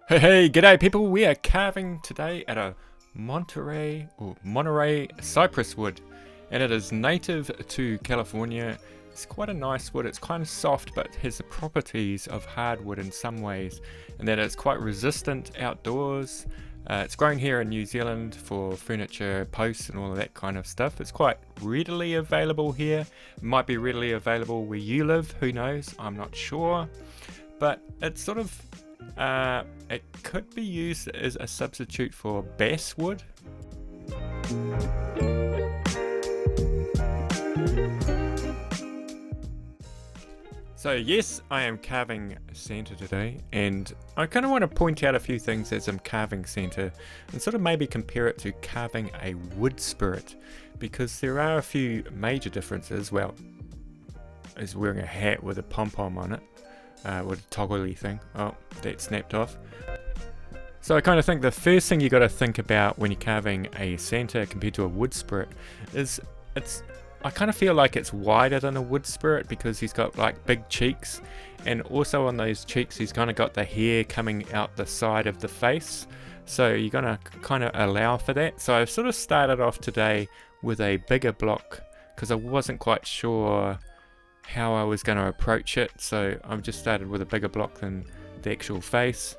Hey, g'day people. We are carving today at a Monterey cypress wood, and it is native to California. It's quite a nice wood. It's kind of soft, but has the properties of hardwood in some ways, and that it's quite resistant outdoors. It's grown here in New Zealand for furniture posts and all of that kind of stuff. It's quite readily available here. It might be readily available where you live, who knows, I'm not sure. But it's sort of it could be used as a substitute for basswood. So yes, I am carving Santa today, and I kind of want to point out a few things as I'm carving Santa and sort of maybe compare it to carving a wood spirit, because there are a few major differences. Well, he's wearing a hat with a pom-pom on it. With a toggly thing. Oh, that snapped off. So I kind of think the first thing you got to think about when you're carving a Santa compared to a wood spirit is I kind of feel like it's wider than a wood spirit because he's got like big cheeks, and also on those cheeks he's kind of got the hair coming out the side of the face, so you're gonna kind of allow for that. So I've sort of started off today with a bigger block because I wasn't quite sure how I was going to approach it, so I've just started with a bigger block than the actual face,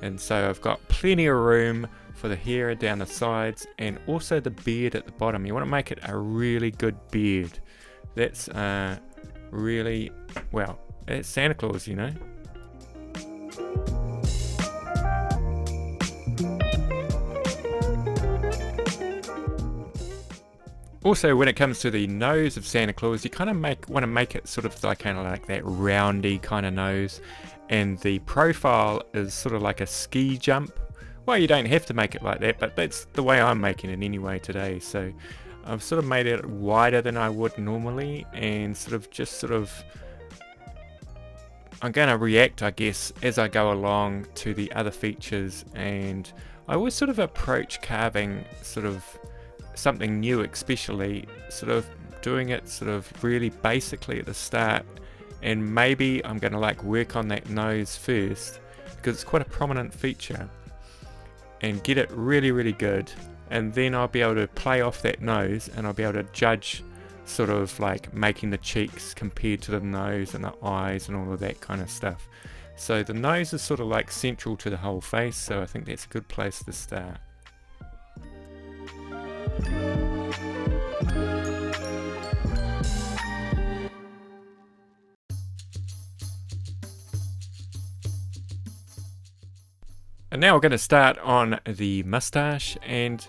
and so I've got plenty of room for the hair down the sides and also the beard at the bottom. You want to make it a really good beard. That's really, well, it's Santa Claus, you know. Also, when it comes to the nose of Santa Claus, you kind of want to make it sort of like that roundy kind of nose, and the profile is sort of like a ski jump. Well, you don't have to make it like that, but that's the way I'm making it anyway today. So I've sort of made it wider than I would normally, and I'm going to react, I guess, as I go along to the other features, and I always sort of approach carving sort of something new, especially sort of doing it sort of really basically at the start, and maybe I'm going to like work on that nose first because it's quite a prominent feature, and get it really good, and then I'll be able to play off that nose, and I'll be able to judge sort of like making the cheeks compared to the nose and the eyes and all of that kind of stuff. So the nose is sort of like central to the whole face, so I think that's a good place to start. And now we're going to start on the mustache, and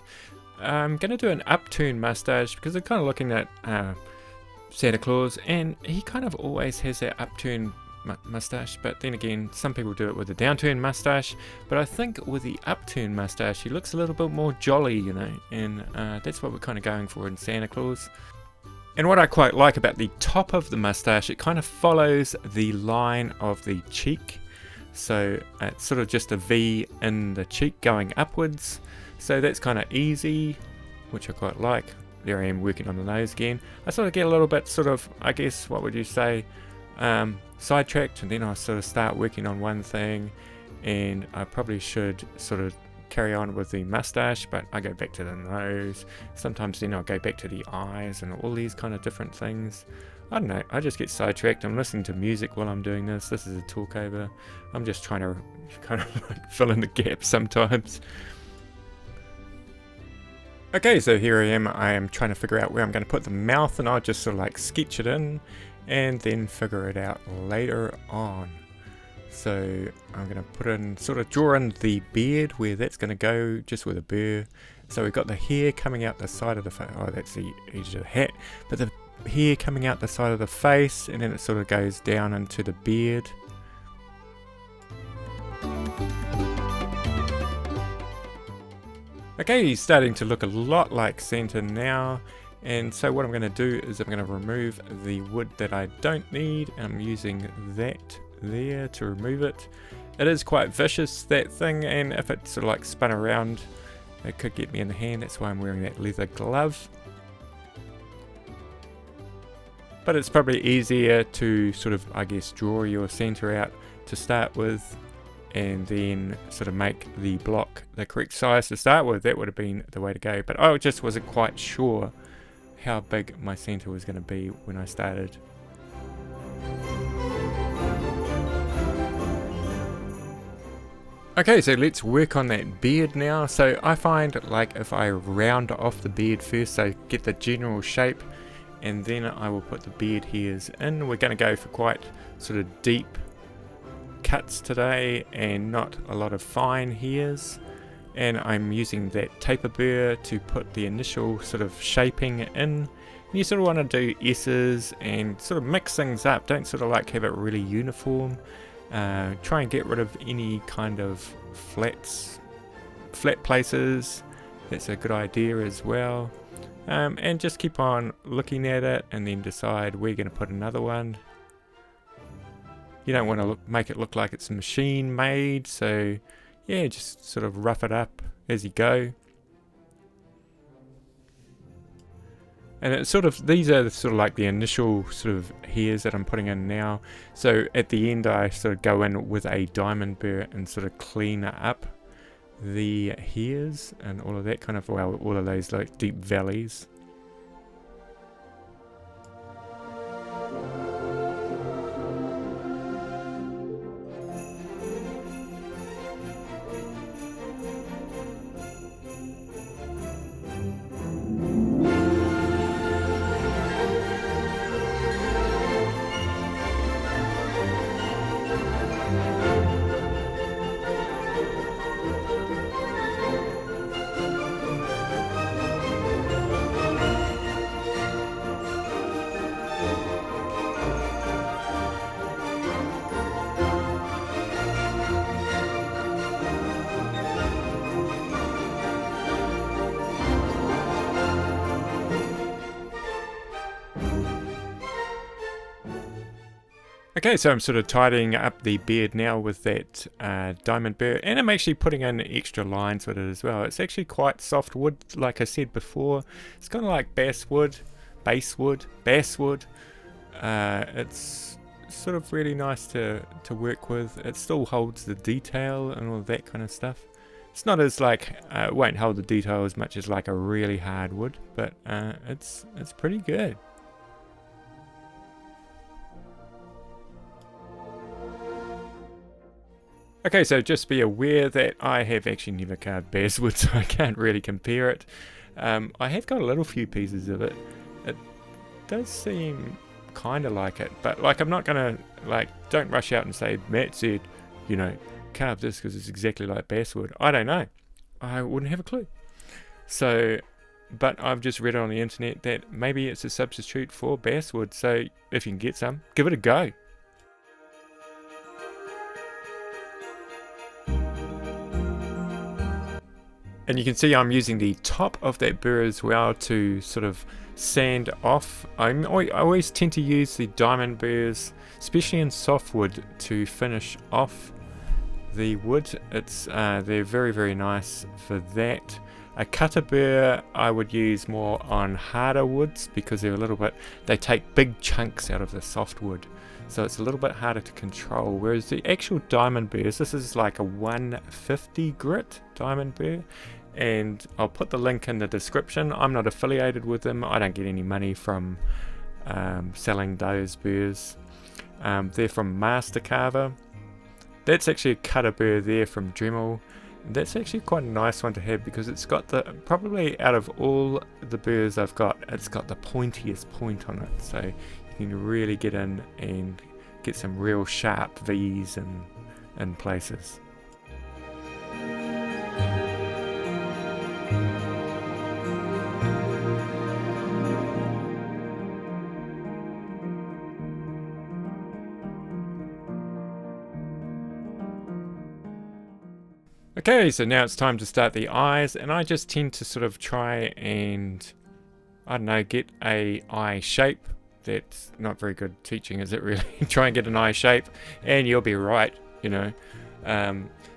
I'm going to do an upturn mustache because I'm kind of looking at Santa Claus, and he kind of always has that upturn mustache, but then again some people do it with a downturn mustache, but I think with the upturn mustache he looks a little bit more jolly, you know, and that's what we're kind of going for in Santa Claus. And what I quite like about the top of the mustache, it kind of follows the line of the cheek. So it's sort of just a V in the cheek going upwards, so that's kind of easy, which I quite like. There I am working on the nose again. I sort of get a little bit sort of, I guess, what would you say, sidetracked, and then I sort of start working on one thing, and I probably should sort of carry on with the mustache, but I go back to the nose. Sometimes then I'll go back to the eyes and all these kind of different things. I don't know, I just get sidetracked. I'm listening to music while I'm doing this. This is a talk over. I'm just trying to kind of like fill in the gaps sometimes. Okay, so here I am trying to figure out where I'm going to put the mouth, and I'll just sort of like sketch it in and then figure it out later on. So I'm going to put in, sort of draw in the beard where that's going to go, just with a burr. So we've got the hair coming out the side of the face. Oh, that's the edge of the hat. But the hair coming out the side of the face, and then it sort of goes down into the beard. Okay, he's starting to look a lot like Santa now, and so what I'm going to do is I'm going to remove the wood that I don't need, and I'm using that there to remove it. It is quite vicious, that thing, and if it sort of like spun around it could get me in the hand. That's why I'm wearing that leather glove. But it's probably easier to sort of, I guess, draw your center out to start with, and then sort of make the block the correct size to start with. That would have been the way to go, but I just wasn't quite sure how big my Santa was going to be when I started. Okay, so let's work on that beard now. So I find like if I round off the beard first, so get the general shape, and then I will put the beard hairs in. We're going to go for quite sort of deep cuts today and not a lot of fine hairs. And I'm using that taper burr to put the initial sort of shaping in. And you sort of want to do S's and sort of mix things up. Don't sort of like have it really uniform. Try and get rid of any kind of flat places. That's a good idea as well. And just keep on looking at it and then decide where you're going to put another one. You don't want to make it look like it's machine made, so yeah, just sort of rough it up as you go. And it's sort of, these are sort of like the initial sort of hairs that I'm putting in now. So at the end I sort of go in with a diamond burr and sort of clean up the hairs and all of that kind of, well, all of those like deep valleys. Okay, so I'm sort of tidying up the beard now with that diamond burr, and I'm actually putting in extra lines with it as well. It's actually quite soft wood, like I said before. It's kind of like basswood. It's sort of really nice to work with. It still holds the detail and all of that kind of stuff. It's not as like, it won't hold the detail as much as like a really hard wood, but it's pretty good. Okay, so just be aware that I have actually never carved basswood, so I can't really compare it. I have got a little few pieces of it. It does seem kind of like it, but like I'm not gonna like, don't rush out and say Matt said, you know, carve this because it's exactly like basswood. I don't know. I wouldn't have a clue. So, but I've just read on the internet that maybe it's a substitute for basswood. So if you can get some, give it a go. And you can see I'm using the top of that burr as well to sort of sand off. I always tend to use the diamond burrs, especially in softwood, to finish off the wood. It's they're very, very nice for that. A cutter burr I would use more on harder woods because they're a little bit, they take big chunks out of the softwood. So it's a little bit harder to control, whereas the actual diamond burrs, this is like a 150 grit diamond burr, and I'll put the link in the description. I'm not affiliated with them. I don't get any money from selling those burrs. They're from Master Carver. That's actually a cutter burr there from Dremel. That's actually quite a nice one to have because it's got the, probably out of all the burrs I've got, it's got the pointiest point on it, so you can really get in and get some real sharp V's in places. Okay, so now it's time to start the eyes, and I just tend to sort of try and, I don't know, get a eye shape. That's not very good teaching, is it really? Try and get an eye shape and you'll be right, you know.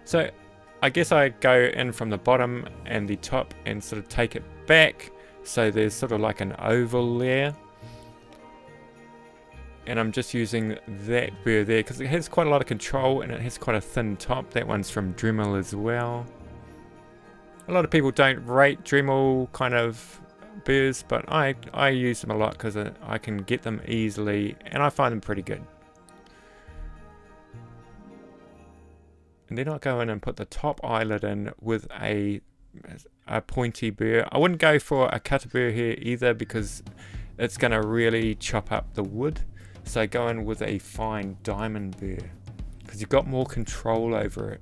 So I guess I go in from the bottom and the top and sort of take it back, so there's sort of like an oval there. and I'm just using that burr there because it has quite a lot of control and it has quite a thin top. That one's from Dremel as well. A lot of people don't rate Dremel kind of burrs, but I use them a lot because I can get them easily and I find them pretty good. And then I'll go in and put the top eyelid in with a pointy burr. I wouldn't go for a cutter burr here either because it's going to really chop up the wood. So go in with a fine diamond burr because you've got more control over it.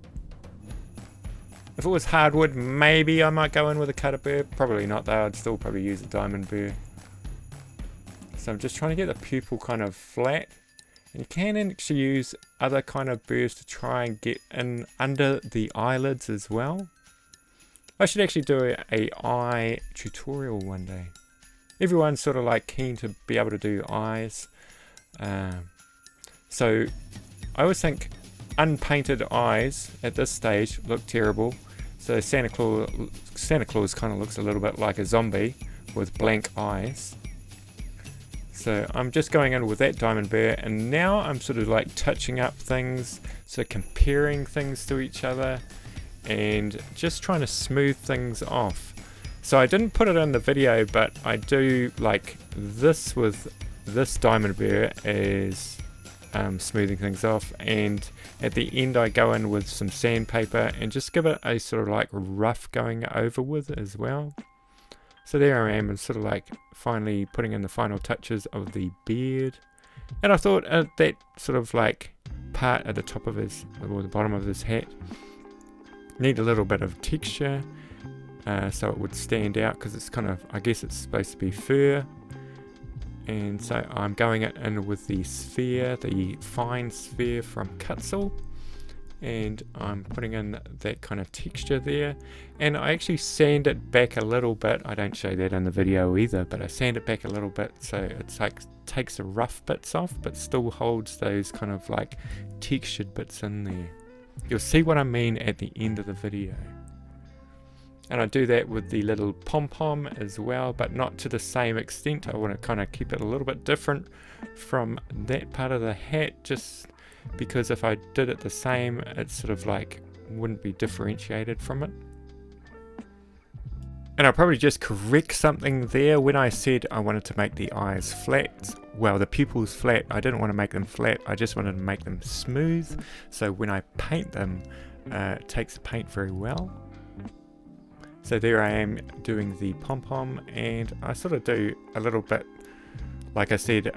If it was hardwood, maybe I might go in with a cutter burr. Probably not though, I'd still probably use a diamond burr. So I'm just trying to get the pupil kind of flat. And you can actually use other kind of burrs to try and get in under the eyelids as well. I should actually do a eye tutorial one day. Everyone's sort of like keen to be able to do eyes. So I always think unpainted eyes at this stage look terrible. So Santa Claus kind of looks a little bit like a zombie with blank eyes. So I'm just going in with that diamond burr, and now I'm sort of like touching up things, so comparing things to each other and just trying to smooth things off. So I didn't put it in the video, but I do like this with this diamond burr as smoothing things off, and at the end I go in with some sandpaper and just give it a sort of like rough going over with as well. So there I am, and sort of like finally putting in the final touches of the beard. And I thought that sort of like part at the top of his, or the bottom of his hat, need a little bit of texture so it would stand out, because it's kind of, I guess it's supposed to be fur. And so I'm going in with the sphere, the fine sphere from Cutzel, and I'm putting in that kind of texture there, and I actually sand it back a little bit. I don't show that in the video either, but I sand it back a little bit so it's like takes the rough bits off but still holds those kind of like textured bits in there. You'll see what I mean at the end of the video. And I do that with the little pom-pom as well, but not to the same extent. I want to kind of keep it a little bit different from that part of the hat, just because if I did it the same, it sort of like wouldn't be differentiated from it. And I'll probably just correct something there. When I said I wanted to make the eyes flat, well, the pupils flat, I didn't want to make them flat, I just wanted to make them smooth, so when I paint them, it takes the paint very well. So there I am doing the pom-pom, and I sort of do a little bit, like I said,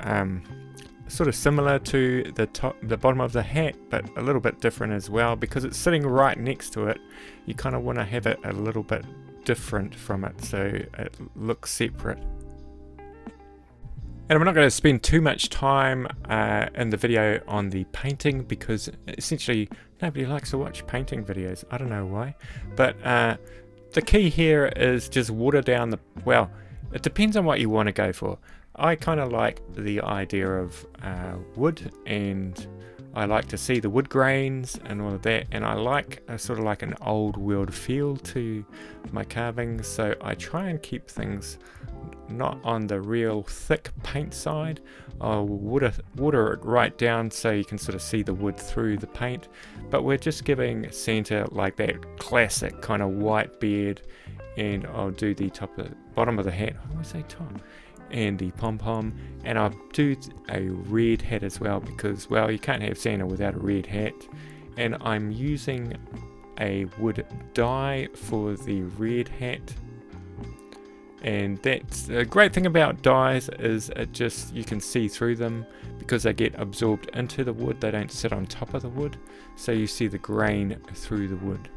sort of similar to the bottom of the hat, but a little bit different as well, because it's sitting right next to it. You kind of want to have it a little bit different from it, so it looks separate. And I'm not going to spend too much time in the video on the painting, because essentially nobody likes to watch painting videos. I don't know why, but the key here is just water down the, well, it depends on what you want to go for. I kind of like the idea of wood, and I like to see the wood grains and all of that, and I like a sort of like an old world feel to my carving, so I try and keep things not on the real thick paint side. I'll water it right down so you can sort of see the wood through the paint, but we're just giving Santa like that classic kind of white beard, and I'll do the bottom of the hat, I always say top, and the pom-pom, and I'll do a red hat as well, because, well, you can't have Santa without a red hat. And I'm using a wood dye for the red hat, and that's a great thing about dyes, is it just, you can see through them because they get absorbed into the wood, they don't sit on top of the wood, so you see the grain through the wood.